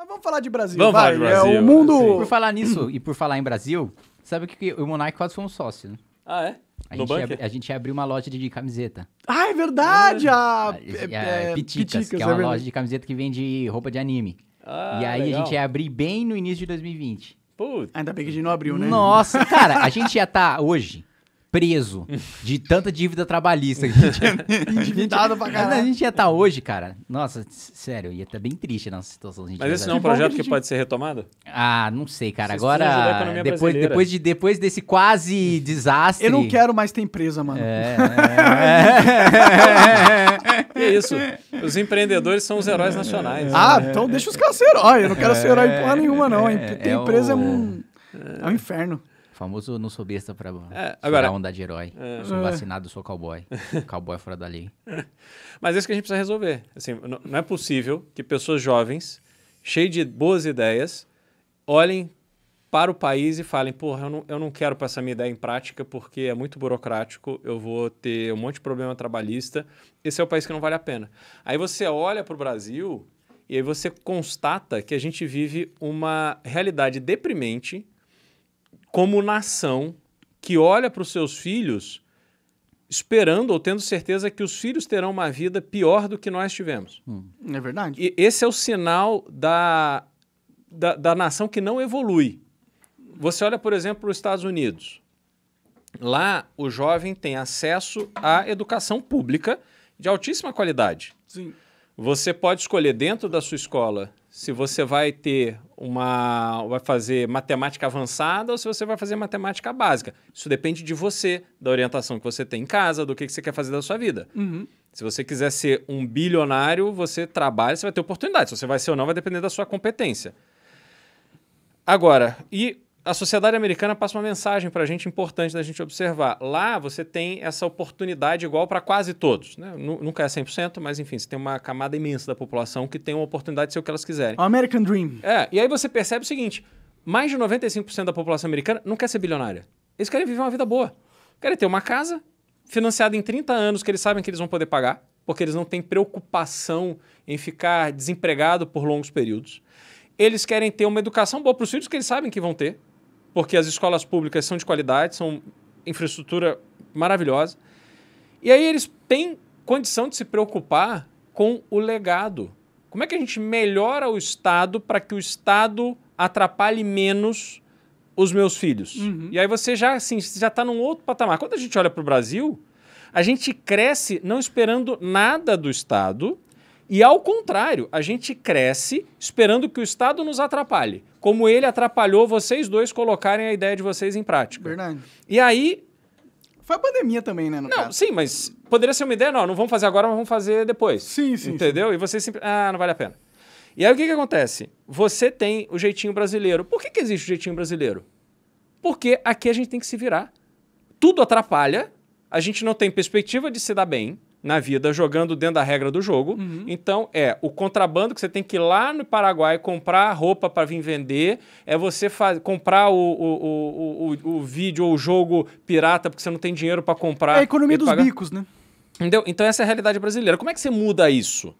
vamos falar de Brasil, Vamos falar de Brasil, o mundo... assim. Por falar nisso e por falar em Brasil, sabe que o Monark quase foi um sócio, né? Ah, é? A gente abriu uma loja de camiseta. Ah, é verdade! A Piticas, que é uma loja de camiseta que vende roupa de anime. Ah, E aí legal. a gente ia abrir bem no início de 2020. Putz. Ainda bem que a gente não abriu, né? Nossa, cara, a gente ia estar hoje preso de tanta dívida trabalhista. Que a gente Endividado pra A caralho. gente ia estar hoje, cara. Nossa, sério, ia estar bem triste a nossa situação. A gente Mas ia esse estar- não é um Que bom que projeto a que gente- pode ser retomado? Ah, não sei, cara. Vocês precisam ajudar a Agora, economia brasileira. depois desse quase desastre... Eu não quero mais ter empresa, mano. Que isso? Os empreendedores são os heróis nacionais. Ah, então deixa os caras ser herói. Eu não quero ser herói em porra nenhuma, não. Ter é empresa o- é um inferno. Famoso não sou besta pra agora- tirar onda de herói. É. Sou vacinado, sou cowboy. Cowboy fora da lei. Mas é isso que a gente precisa resolver. Assim, não é possível que pessoas jovens, cheias de boas ideias, olhem para o país e falem, porra, eu não quero pôr essa minha ideia em prática porque é muito burocrático, eu vou ter um monte de problema trabalhista, esse é o país que não vale a pena. Aí você olha para o Brasil e aí você constata que a gente vive uma realidade deprimente como nação que olha para os seus filhos esperando ou tendo certeza que os filhos terão uma vida pior do que nós tivemos. É verdade? E esse é o sinal da nação que não evolui. Você olha, por exemplo, para os Estados Unidos. Lá, o jovem tem acesso à educação pública de altíssima qualidade. Sim. Você pode escolher dentro da sua escola se você vai vai fazer matemática avançada ou se você vai fazer matemática básica. Isso depende de você, da orientação que você tem em casa, do que você quer fazer da sua vida. Uhum. Se você quiser ser um bilionário, você trabalha, você vai ter oportunidade. Se você vai ser ou não, vai depender da sua competência. Agora, e a sociedade americana passa uma mensagem para a gente importante da gente observar. Lá você tem essa oportunidade igual para quase todos, né? Nunca é 100%, mas enfim, você tem uma camada imensa da população que tem uma oportunidade de ser o que elas quiserem. O American Dream. E aí você percebe o seguinte, mais de 95% da população americana não quer ser bilionária. Eles querem viver uma vida boa. Querem ter uma casa financiada em 30 anos que eles sabem que eles vão poder pagar, porque eles não têm preocupação em ficar desempregado por longos períodos. Eles querem ter uma educação boa para os filhos que eles sabem que vão ter, porque as escolas públicas são de qualidade, são infraestrutura maravilhosa. E aí eles têm condição de se preocupar com o legado. Como é que a gente melhora o Estado para que o Estado atrapalhe menos os meus filhos? Uhum. E aí você já está num outro patamar. Quando a gente olha para o Brasil, a gente cresce não esperando nada do Estado e, ao contrário, a gente cresce esperando que o Estado nos atrapalhe, como ele atrapalhou vocês dois colocarem a ideia de vocês em prática. Verdade. E aí... Foi a pandemia também, né, no Não, caso. sim, mas poderia ser uma ideia, não vamos fazer agora, mas vamos fazer depois. Sim. Entendeu? E você sempre... não vale a pena. E aí o que acontece? Você tem o jeitinho brasileiro. Por que existe o jeitinho brasileiro? Porque aqui a gente tem que se virar. Tudo atrapalha, a gente não tem perspectiva de se dar bem na vida, jogando dentro da regra do jogo. Uhum. Então, o contrabando que você tem que ir lá no Paraguai comprar roupa para vir vender, é você comprar o vídeo ou o jogo pirata porque você não tem dinheiro para comprar. É a economia e dos pagar. bicos, né? Entendeu? Então, essa é a realidade brasileira. Como é que você muda isso?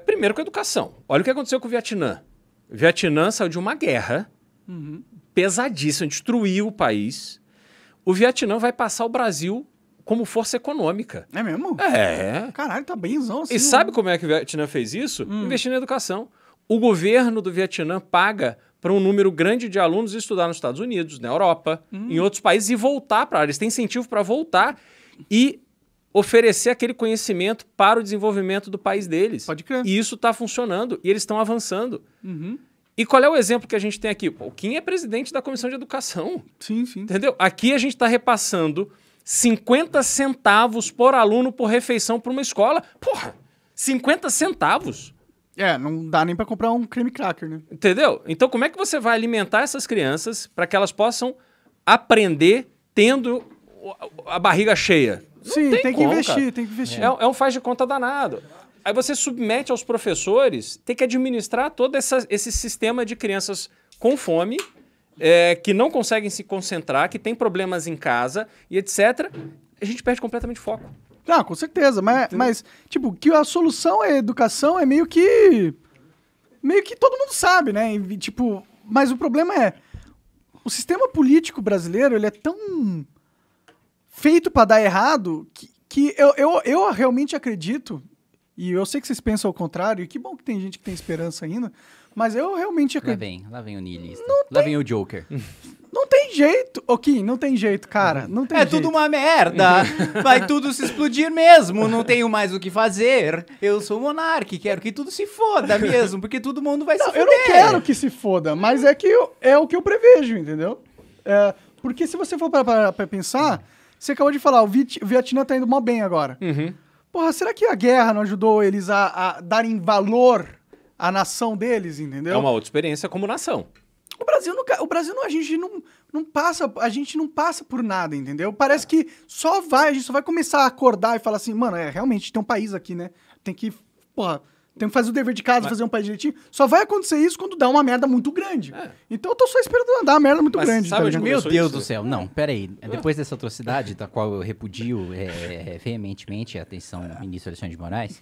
Primeiro com a educação. Olha o que aconteceu com o Vietnã. O Vietnã saiu de uma guerra pesadíssima, destruiu o país. O Vietnã vai passar o Brasil como força econômica. É mesmo? Caralho, tá benzão assim. E sabe como é que o Vietnã fez isso? Investindo em educação. O governo do Vietnã paga para um número grande de alunos estudar nos Estados Unidos, na Europa, em outros países e voltar para lá. Eles têm incentivo para voltar e oferecer aquele conhecimento para o desenvolvimento do país deles. Pode crer. E isso está funcionando e eles estão avançando. Uhum. E qual é o exemplo que a gente tem aqui? O Kim é presidente da Comissão de Educação. Sim. Entendeu? Aqui a gente está repassando 50 centavos por aluno por refeição para uma escola. Porra, 50 centavos. Não dá nem pra comprar um creme cracker, né? Entendeu? Então, como é que você vai alimentar essas crianças para que elas possam aprender tendo a barriga cheia? Não Sim, tem que como, investir, cara. tem que investir. É um faz de conta danado. Aí você submete aos professores, tem que administrar todo esse sistema de crianças com fome, que não conseguem se concentrar, que tem problemas em casa e etc. A gente perde completamente foco. Com certeza. Mas, tipo, que a solução é educação é meio que... meio que todo mundo sabe, né? E, tipo, mas o problema é, o sistema político brasileiro, ele é tão feito pra dar errado que eu realmente acredito, e eu sei que vocês pensam ao contrário, e que bom que tem gente que tem esperança ainda, mas eu realmente acredito. Lá vem o niilista. Lá vem o Joker. Não tem jeito, ok, não tem jeito, cara, não tem jeito. Tudo uma merda. Vai tudo se explodir mesmo. Não tenho mais o que fazer. Eu sou monarca e quero que tudo se foda mesmo, porque todo mundo vai se foder. Eu não quero que se foda, mas é o que eu prevejo, entendeu? Porque se você for pra pensar, você acabou de falar, o Vietnã tá indo mó bem agora. Porra, será que a guerra não ajudou eles a darem valor à nação deles, entendeu? É uma outra experiência como nação. O Brasil não, a gente não passa por nada, entendeu? Parece que a gente só vai começar a acordar e falar assim, mano, realmente tem um país aqui, né? Tem que fazer o dever de casa, fazer um país direitinho. Só vai acontecer isso quando dá uma merda muito grande. Então eu tô só esperando dar uma merda muito grande. Sabe, meu Deus do céu. Não, peraí. Depois dessa atrocidade, da qual eu repudio veementemente, atenção, ministro Alexandre de Moraes,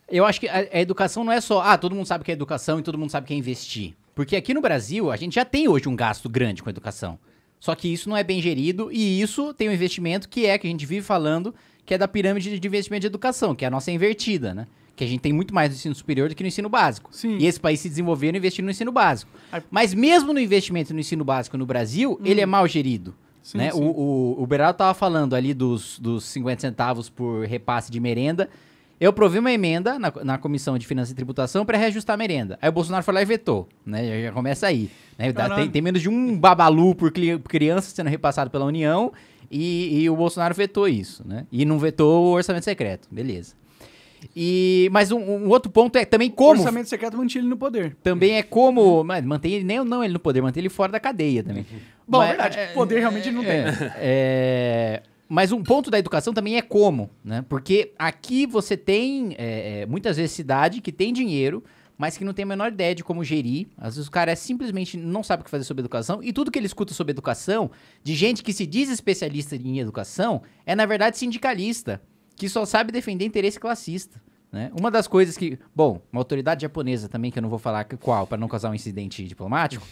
eu acho que a educação não é só, todo mundo sabe o que é educação e todo mundo sabe o que é investir. Porque aqui no Brasil, a gente já tem hoje um gasto grande com educação. Só que isso não é bem gerido e isso tem um investimento que a gente vive falando, que é da pirâmide de investimento de educação, que é a nossa invertida, né? Que a gente tem muito mais no ensino superior do que no ensino básico. Sim. E esse país se desenvolveu investindo no ensino básico. Mas mesmo no investimento no ensino básico no Brasil, ele é mal gerido. Sim, né? sim. O Beraldo tava falando ali dos 50 centavos por repasse de merenda. Eu provei uma emenda na Comissão de Finanças e Tributação para reajustar a merenda. Aí o Bolsonaro foi lá e vetou, né? Já começa aí. Né? Tem menos de um babalu por criança sendo repassado pela União e o Bolsonaro vetou isso, né? E não vetou o orçamento secreto, beleza. Mas um outro ponto é também como... O orçamento secreto mantinha ele no poder. Também é como... Mas mantém ele, não ele no poder, mantém ele fora da cadeia também. Bom, verdade, poder realmente ele não tem. Mas um ponto da educação também é como, né? Porque aqui você tem, muitas vezes, cidade que tem dinheiro, mas que não tem a menor ideia de como gerir. Às vezes o cara simplesmente não sabe o que fazer sobre educação. E tudo que ele escuta sobre educação, de gente que se diz especialista em educação, é, na verdade, sindicalista, que só sabe defender interesse classista. Né? Uma das coisas que... Bom, uma autoridade japonesa também, que eu não vou falar qual, para não causar um incidente diplomático,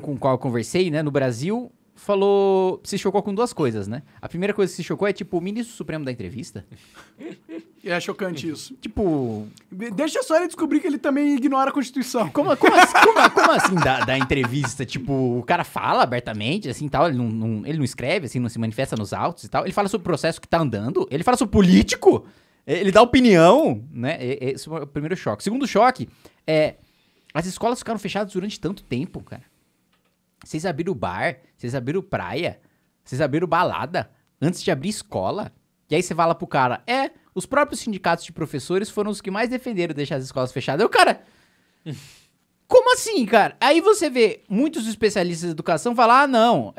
com qual eu conversei, né, no Brasil... se chocou com duas coisas, né? A primeira coisa que se chocou é, tipo, o ministro supremo da entrevista. É chocante isso. Tipo... Deixa só ele descobrir que ele também ignora a Constituição. Como assim da entrevista? Tipo, o cara fala abertamente, assim, tal, ele não escreve, assim, não se manifesta nos autos e tal. Ele fala sobre o processo que tá andando, ele fala sobre político, ele dá opinião, né? Esse foi o primeiro choque. O segundo choque as escolas ficaram fechadas durante tanto tempo, cara. Vocês abriram bar, vocês abriram praia, vocês abriram balada antes de abrir escola. E aí você fala pro cara, os próprios sindicatos de professores foram os que mais defenderam deixar as escolas fechadas. Aí o cara, como assim, cara? Aí você vê muitos especialistas em educação falar, não,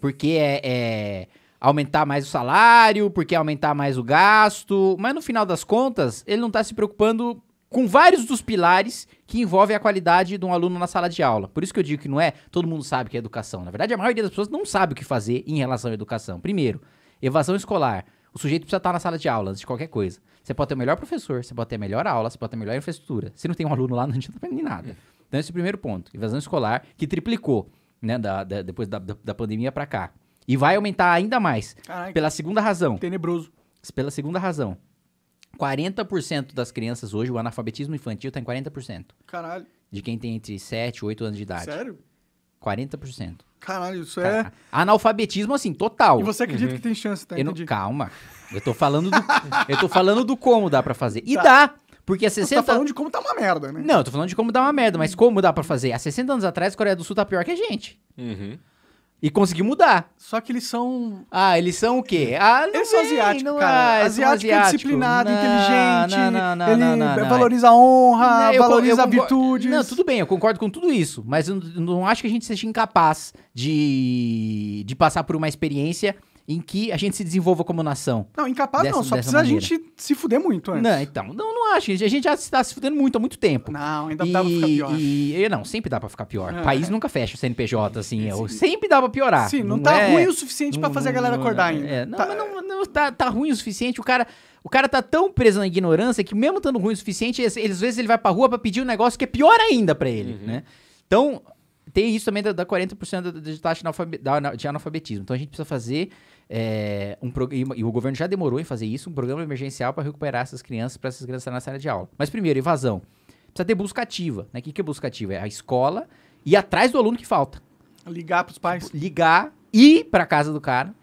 porque aumentar mais o salário, porque aumentar mais o gasto. Mas no final das contas, ele não tá se preocupando com vários dos pilares que envolvem a qualidade de um aluno na sala de aula. Por isso que eu digo que não é todo mundo sabe o que é educação. Na verdade, a maioria das pessoas não sabe o que fazer em relação à educação. Primeiro, evasão escolar. O sujeito precisa estar na sala de aula antes de qualquer coisa. Você pode ter o melhor professor, você pode ter a melhor aula, você pode ter a melhor infraestrutura. Se não tem um aluno lá, não adianta aprender nada. Então esse é o primeiro ponto. Evasão escolar, que triplicou, né, depois da pandemia pra cá. E vai aumentar ainda mais. Caraca. Pela segunda razão. Tenebroso. Pela segunda razão. 40% das crianças hoje, o analfabetismo infantil está em 40%. Caralho. De quem tem entre 7 e 8 anos de idade. Sério? 40%. Caralho, isso Analfabetismo, assim, total. E você acredita que tem chance, tá? Calma. Eu tô falando do como dá pra fazer. E dá. Porque há 60... Você tá falando de como tá uma merda, né? Não, eu tô falando de como dá uma merda, mas como dá pra fazer? Há 60 anos atrás, a Coreia do Sul tá pior que a gente. E conseguiu mudar. Só que eles são... Eles são o quê? Eles são asiáticos, cara. Asiático é disciplinado, inteligente. Ele valoriza a honra, valoriza a virtude. Não, tudo bem, eu concordo com tudo isso. Mas eu não acho que a gente seja incapaz de passar por uma experiência em que a gente se desenvolva como nação. Não, incapaz não, só precisa maneira. a gente se fuder muito antes. Não, então, não acho. A gente já está se fudendo muito há muito tempo. Não, ainda dá pra ficar pior. Não, sempre dá pra ficar pior. O É. país nunca fecha o CNPJ, assim. Sempre dá pra piorar. Sim, não tá ruim o suficiente pra fazer a galera acordar ainda. Tá ruim o suficiente. O cara tá tão preso na ignorância que mesmo estando ruim o suficiente, às vezes ele vai pra rua pra pedir um negócio que é pior ainda pra ele, né? Então, tem isso também da 40% de taxa de analfabetismo. Então, a gente precisa fazer e o governo já demorou em fazer isso, um programa emergencial para recuperar essas crianças, para essas crianças estarem na sala de aula. Mas primeiro, evasão. Precisa ter busca ativa, né? O que é busca ativa? É a escola ir atrás do aluno que falta. Ligar pros pais. Ligar, ir pra casa do cara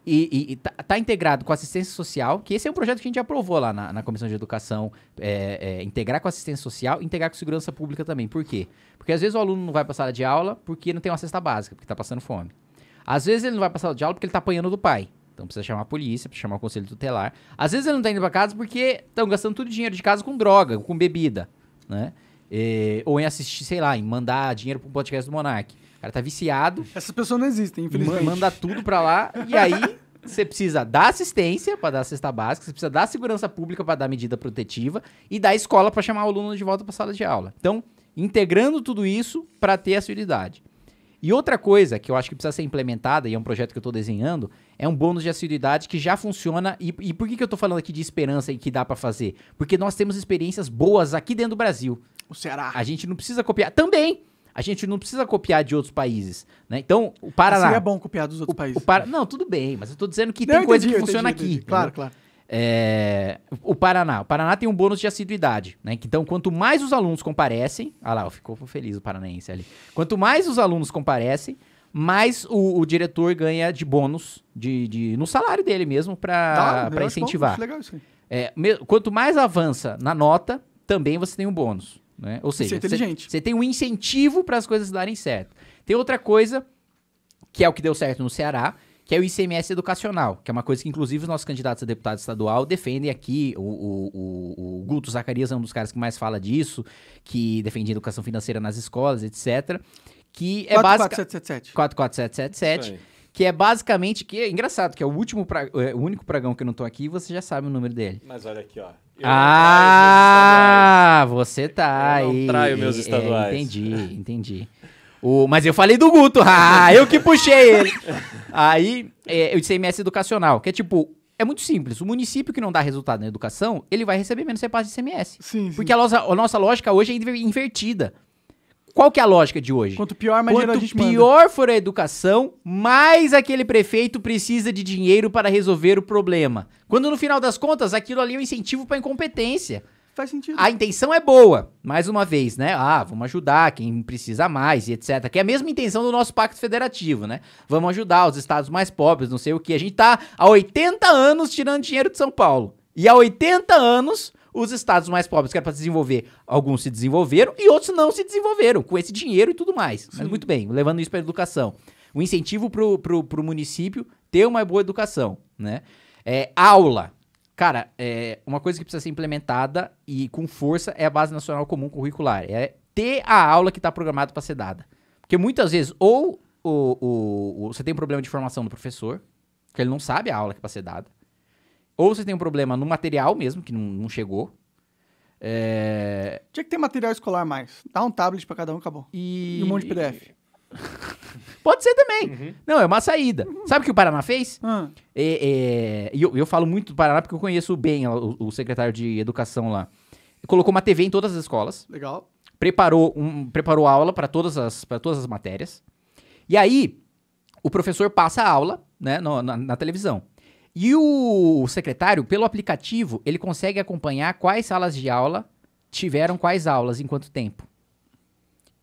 e tá integrado com assistência social, que esse é um projeto que a gente aprovou lá na Comissão de Educação, integrar com assistência social, integrar com segurança pública também. Por quê? Porque às vezes o aluno não vai pra sala de aula porque não tem uma cesta básica, porque tá passando fome. Às vezes ele não vai pra sala de aula porque ele tá apanhando do pai. Então precisa chamar a polícia, precisa chamar o conselho tutelar. Às vezes ele não tá indo pra casa porque estão gastando todo o dinheiro de casa com droga, com bebida, né? Ou em assistir, sei lá, em mandar dinheiro pro podcast do Monark. O cara tá viciado. Essas pessoas não existem, infelizmente. Manda tudo pra lá. E aí, você precisa dar assistência pra dar a cesta básica, você precisa dar segurança pública pra dar medida protetiva e dar escola pra chamar o aluno de volta pra sala de aula. Então, integrando tudo isso pra ter a assiduidade. E outra coisa que eu acho que precisa ser implementada, e é um projeto que eu tô desenhando, é um bônus de assiduidade que já funciona. E por que eu tô falando aqui de esperança e que dá pra fazer? Porque nós temos experiências boas aqui dentro do Brasil. O Ceará. A gente não precisa copiar. Também! A gente não precisa copiar de outros países, né? Então, o Paraná... Seria bom copiar dos outros países. Não, tudo bem, mas eu tô dizendo que tem coisa que funciona aqui. Claro, claro. O Paraná tem um bônus de assiduidade, né? Então, quanto mais os alunos comparecem... Ah lá, ficou feliz o paranaense ali. Quanto mais os alunos comparecem, mais o diretor ganha de bônus no salário dele mesmo pra incentivar. Acho legal isso aí. Quanto mais avança na nota, também você tem um bônus. Né? Ou seja, você tem um incentivo para as coisas darem certo. Tem outra coisa, que é o que deu certo no Ceará, que é o ICMS educacional, que é uma coisa que, inclusive, os nossos candidatos a deputado estadual defendem aqui. O Guto Zacarias é um dos caras que mais fala disso, que defende educação financeira nas escolas, etc. Que é 44777. 44777. Que é basicamente... Que é engraçado, que é o único pregão que eu não tô aqui, você já sabe o número dele. Mas olha aqui, ó. Você tá aí. Eu não traio meus estaduais. Entendi. Mas eu falei do Guto, eu que puxei ele. Aí, o ICMS educacional, que é tipo, é muito simples. O município que não dá resultado na educação, ele vai receber menos repasse de ICMS. Sim. Porque a nossa lógica hoje é invertida. Qual que é a lógica de hoje? Quanto pior, mais dinheiro a gente manda. Quanto pior for a educação, mais aquele prefeito precisa de dinheiro para resolver o problema. Quando no final das contas, aquilo ali é um incentivo para incompetência. Faz sentido. A intenção é boa, mais uma vez, né? Vamos ajudar quem precisa mais e etc. Que é a mesma intenção do nosso pacto federativo, né? Vamos ajudar os estados mais pobres, não sei o que. A gente tá há 80 anos tirando dinheiro de São Paulo. E há 80 anos... Os estados mais pobres que eram para se desenvolver, alguns se desenvolveram e outros não se desenvolveram com esse dinheiro e tudo mais. Mas muito bem, levando isso para a educação. O incentivo pro município ter uma boa educação, né? Aula. Cara, uma coisa que precisa ser implementada e com força é a Base Nacional Comum Curricular. É ter a aula que está programada para ser dada. Porque muitas vezes, ou você tem um problema de formação do professor, que ele não sabe a aula que é para ser dada. Ou você tem um problema no material mesmo, que não chegou. Tinha que ter material escolar mais. Dá um tablet pra cada um, acabou. E um monte de PDF. Pode ser também. Não, é uma saída. Sabe o que o Paraná fez? Eu falo muito do Paraná porque eu conheço bem o secretário de educação lá. Colocou uma TV em todas as escolas. Legal. Preparou aula para todas as matérias. E aí, o professor passa a aula, né, na televisão. E o secretário, pelo aplicativo, ele consegue acompanhar quais salas de aula tiveram quais aulas em quanto tempo.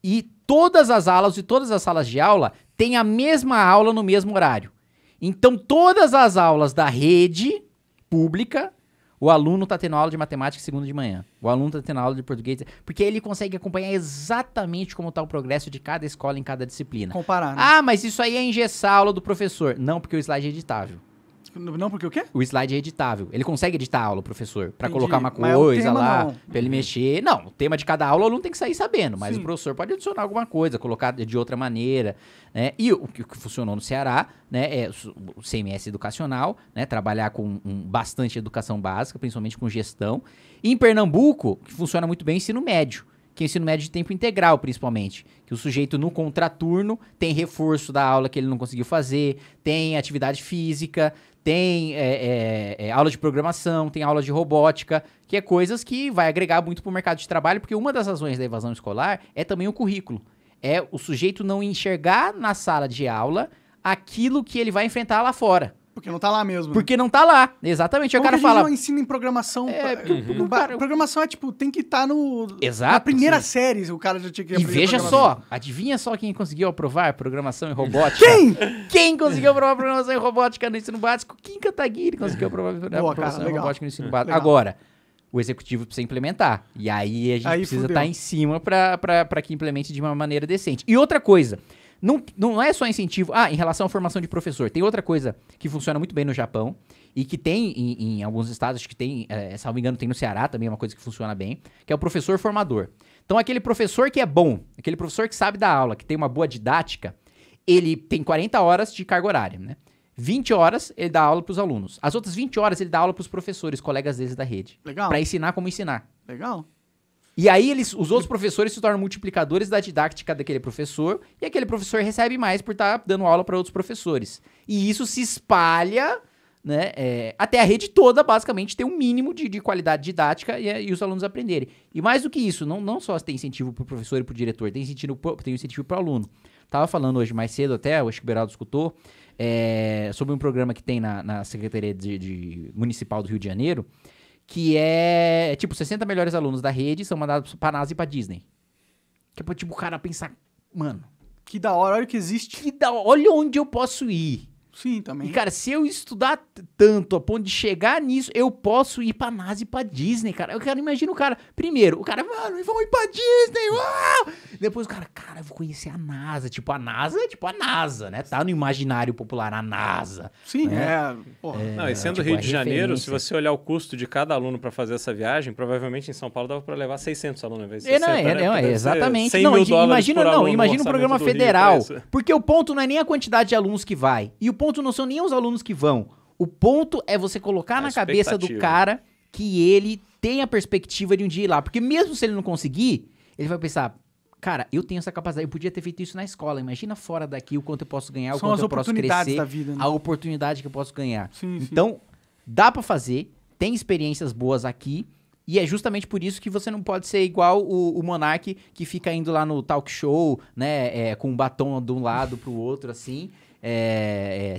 E todas as aulas de todas as salas de aula têm a mesma aula no mesmo horário. Então, todas as aulas da rede pública, o aluno está tendo aula de matemática segunda de manhã. O aluno está tendo aula de português. Porque ele consegue acompanhar exatamente como está o progresso de cada escola em cada disciplina. Comparar, né? Mas isso aí é engessar a aula do professor. Não, porque o slide é editável. Não, porque o quê? O slide é editável. Ele consegue editar a aula, o professor, pra Entendi. colocar uma Mas o coisa tema lá, não. pra ele mexer. Não, o tema de cada aula o aluno tem que sair sabendo, mas Sim. o professor pode adicionar alguma coisa, colocar de outra maneira, né? E o que funcionou no Ceará, né, é o CMS educacional, né, trabalhar com bastante educação básica, principalmente com gestão. E em Pernambuco, que funciona muito bem, o ensino médio. Que é o ensino médio de tempo integral, principalmente. Que o sujeito, no contraturno, tem reforço da aula que ele não conseguiu fazer, tem atividade física, tem aula de programação, tem aula de robótica, que é coisas que vai agregar muito pro mercado de trabalho, porque uma das razões da evasão escolar é também o currículo. É o sujeito não enxergar na sala de aula aquilo que ele vai enfrentar lá fora. Porque não tá lá mesmo. Porque não tá lá. Exatamente. Aí o Como cara que a gente fala... não ensina em programação? cara- Programação é tipo, tem que estar no... Exato, Na primeira sim. série, o cara já tinha que E aprender veja programação. só, adivinha só quem conseguiu aprovar programação e robótica? Quem? Quem conseguiu aprovar programação e robótica no ensino básico? Kim Kataguiri conseguiu aprovar Boa, programação cara, e legal. robótica no ensino básico. Legal. Agora, o executivo precisa implementar. E aí a gente Aí precisa fudeu. estar em cima pra que implemente de uma maneira decente. E outra coisa, não é só incentivo... em relação à formação de professor, tem outra coisa que funciona muito bem no Japão e que tem em alguns estados, acho que tem, salvo engano, tem no Ceará também, é uma coisa que funciona bem, que é o professor formador. Então, aquele professor que é bom, aquele professor que sabe dar aula, que tem uma boa didática, ele tem 40 horas de carga horária, né? 20 horas ele dá aula para os alunos. As outras 20 horas ele dá aula para os professores, colegas deles da rede. Legal. Para ensinar como ensinar. Legal. E aí os outros professores se tornam multiplicadores da didática daquele professor, e aquele professor recebe mais por estar dando aula para outros professores. E isso se espalha, né, até a rede toda, basicamente, ter um mínimo de qualidade didática e os alunos aprenderem. E mais do que isso, não só tem incentivo para o professor e para o diretor, tem incentivo para o aluno. Tava falando hoje mais cedo até, acho que o Beraldo escutou, sobre um programa que tem na Secretaria de Municipal do Rio de Janeiro, que é, tipo, 60 melhores alunos da rede são mandados pra NASA e pra Disney. Que é pra, tipo, o cara pensar, mano, Que da hora, olha que existe. olha onde eu posso ir. Sim, também. E, cara, se eu estudar tanto a ponto de chegar nisso, eu posso ir pra NASA e pra Disney, cara. Eu quero imaginar o cara, primeiro, o cara, mano, vamos ir pra Disney, uau! Depois o cara, eu vou conhecer a NASA. Tipo, a NASA, né? Tá no imaginário popular, a NASA. Sim, porra. Não, e sendo tipo, Rio a de Janeiro, se referência. você olhar o custo de cada aluno para fazer essa viagem, provavelmente em São Paulo dava para levar 600 alunos, ao invés de 60, né? Deve ser Exatamente. 100 Não, mil dólares imagina, por aluno no imagina um orçamento programa do Rio federal. pra isso. Porque o ponto não é nem a quantidade de alunos que vai. E o ponto não são nem os alunos que vão. O ponto é você colocar A na cabeça do expectativa. cara que ele tem a perspectiva de um dia ir lá. Porque mesmo se ele não conseguir, ele vai pensar, cara, eu tenho essa capacidade, eu podia ter feito isso na escola. Imagina fora daqui o quanto eu posso ganhar, o São quanto as eu posso oportunidades crescer, da vida, né? a oportunidade que eu posso ganhar. Sim, sim. Então, dá pra fazer, tem experiências boas aqui, e é justamente por isso que você não pode ser igual o Monark, que fica indo lá no talk show, né, com um batom de um lado pro outro, assim,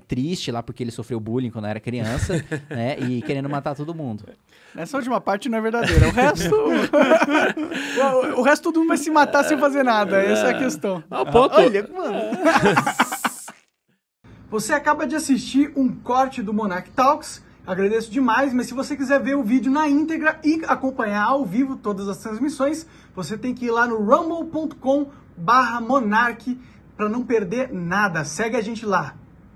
triste lá porque ele sofreu bullying quando era criança, né, e querendo matar todo mundo. Essa última parte não é verdadeira. O resto... o resto todo mundo vai se matar sem fazer nada. Essa é a questão. Ah, o ponto... Olha, mano... Você acaba de assistir um corte do Monark Talks. Agradeço demais, mas se você quiser ver o vídeo na íntegra e acompanhar ao vivo todas as transmissões, você tem que ir lá no rumble.com/monark para não perder nada. Segue a gente lá.